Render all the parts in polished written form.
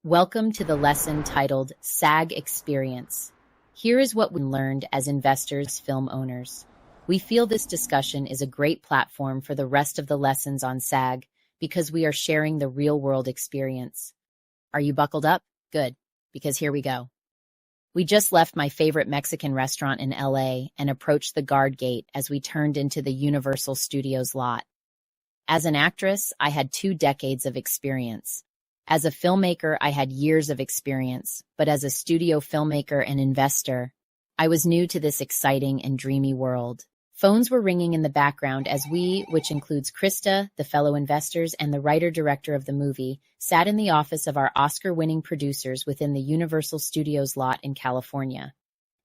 Welcome to the lesson titled SAG Experience. Here is what we learned as investors, film owners. We feel this discussion is a great platform for the rest of the lessons on SAG because we are sharing the real-world experience. Are you buckled up? Good, because here we go. We just left my favorite Mexican restaurant in LA and approached the guard gate as we turned into the Universal Studios lot. As an actress, I had 2 decades of experience. As a filmmaker, I had years of experience, but as a studio filmmaker and investor, I was new to this exciting and dreamy world. Phones were ringing in the background as we, which includes Krista, the fellow investors, and the writer-director of the movie, sat in the office of our Oscar-winning producers within the Universal Studios lot in California.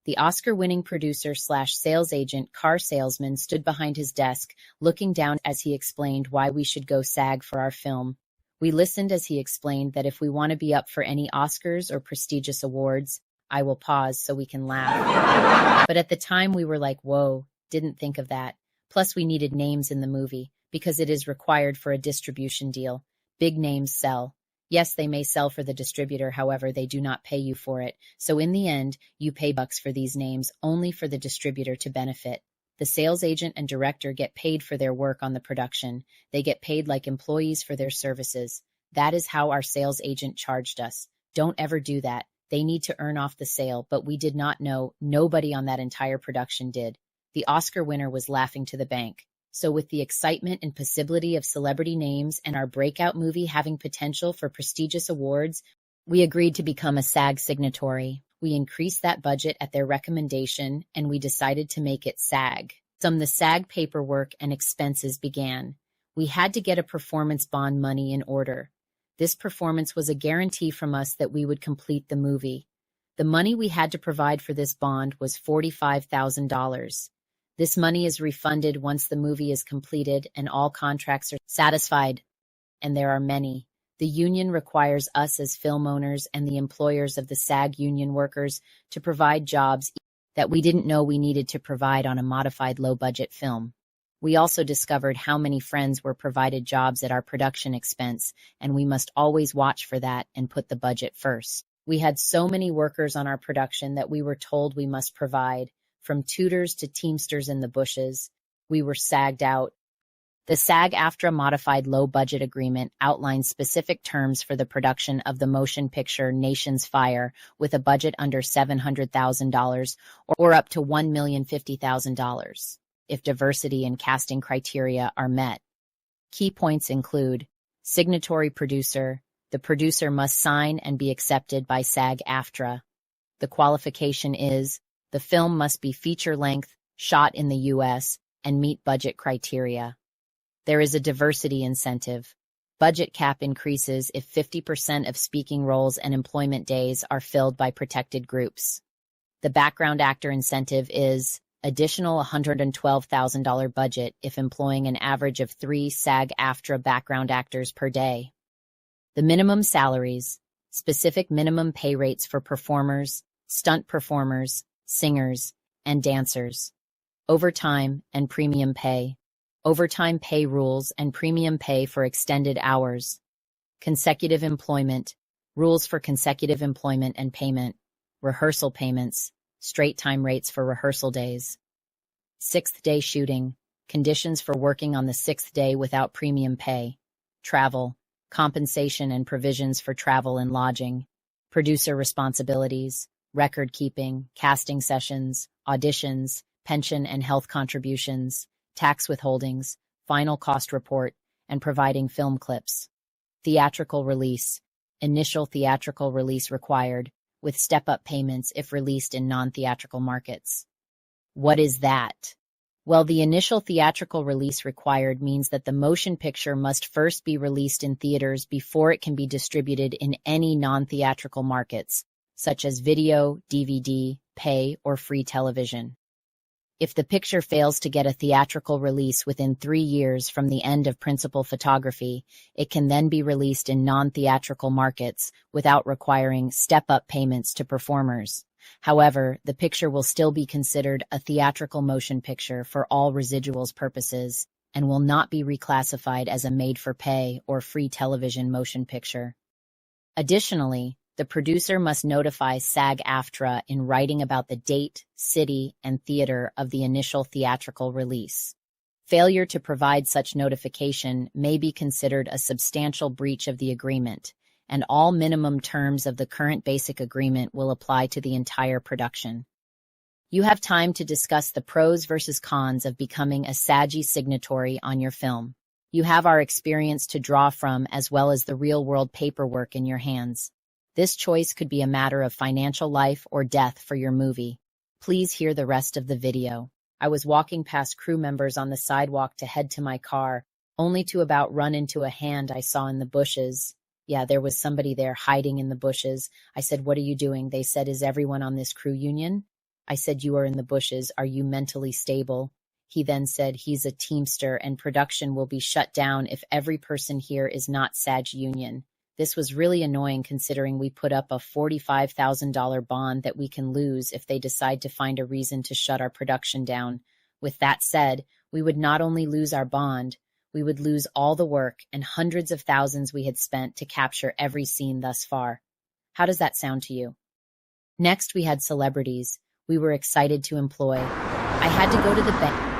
The Oscar-winning producer/sales agent, car salesman, stood behind his desk, looking down as he explained why we should go SAG for our film. We listened as he explained that if we want to be up for any Oscars or prestigious awards, I will pause so we can laugh. But at the time we were like, whoa, didn't think of that. Plus we needed names in the movie because it is required for a distribution deal. Big names sell. Yes, they may sell for the distributor, however, they do not pay you for it. So in the end, you pay bucks for these names only for the distributor to benefit. The sales agent and director get paid for their work on the production. They get paid like employees for their services. That is how our sales agent charged us. Don't ever do that. They need to earn off the sale, but we did not know. Nobody on that entire production did. The Oscar winner was laughing to the bank. So with the excitement and possibility of celebrity names and our breakout movie having potential for prestigious awards, we agreed to become a SAG signatory. We increased that budget at their recommendation, and we decided to make it SAG. The SAG paperwork and expenses began. We had to get a performance bond money in order. This performance was a guarantee from us that we would complete the movie. The money we had to provide for this bond was $45,000. This money is refunded once the movie is completed and all contracts are satisfied. And there are many. The union requires us as film owners and the employers of the SAG union workers to provide jobs that we didn't know we needed to provide on a modified low-budget film. We also discovered how many friends were provided jobs at our production expense, and we must always watch for that and put the budget first. We had so many workers on our production that we were told we must provide, from tutors to teamsters in the bushes. We were sagged out. The sag-aftra modified low-budget agreement outlines specific terms for the production of the motion picture Nation's Fire with a budget under $700,000 or up to $1,050,000 if diversity and casting criteria are met. Key points include signatory producer. The producer must sign and be accepted by SAG-AFTRA. The qualification is the film must be feature-length, shot in the U.S., and meet budget criteria. There is a diversity incentive. Budget cap increases if 50% of speaking roles and employment days are filled by protected groups. The background actor incentive is additional $112,000 budget if employing an average of 3 SAG-AFTRA background actors per day. The minimum salaries, specific minimum pay rates for performers, stunt performers, singers, and dancers. Overtime and premium pay. Overtime pay rules and premium pay for extended hours. Consecutive employment, rules for consecutive employment and payment. Rehearsal payments, straight time rates for rehearsal days. 6th day shooting, conditions for working on the 6th day without premium pay. Travel, compensation and provisions for travel and lodging. Producer responsibilities, record keeping, casting sessions, auditions, pension and health contributions, tax withholdings, final cost report, and providing film clips. Theatrical release. Initial theatrical release required, with step-up payments if released in non-theatrical markets. What is that? Well, the initial theatrical release required means that the motion picture must first be released in theaters before it can be distributed in any non-theatrical markets, such as video, DVD, pay, or free television. If the picture fails to get a theatrical release within 3 years from the end of principal photography, it can then be released in non-theatrical markets without requiring step-up payments to performers. However, the picture will still be considered a theatrical motion picture for all residuals purposes and will not be reclassified as a made-for-pay or free television motion picture. Additionally, the producer must notify SAG-AFTRA in writing about the date, city, and theater of the initial theatrical release. Failure to provide such notification may be considered a substantial breach of the agreement, and all minimum terms of the current basic agreement will apply to the entire production. You have time to discuss the pros versus cons of becoming a SAG signatory on your film. You have our experience to draw from as well as the real-world paperwork in your hands. This choice could be a matter of financial life or death for your movie. Please hear the rest of the video. I was walking past crew members on the sidewalk to head to my car, only to about run into a hand I saw in the bushes. Yeah, there was somebody there hiding in the bushes. I said, "What are you doing?" They said, "Is everyone on this crew union?" I said, "You are in the bushes. Are you mentally stable?" He then said, "He's a Teamster and production will be shut down if every person here is not SAG union." This was really annoying considering we put up a $45,000 bond that we can lose if they decide to find a reason to shut our production down. With that said, we would not only lose our bond, we would lose all the work and hundreds of thousands we had spent to capture every scene thus far. How does that sound to you? Next, we had celebrities we were excited to employ. I had to go to the bank.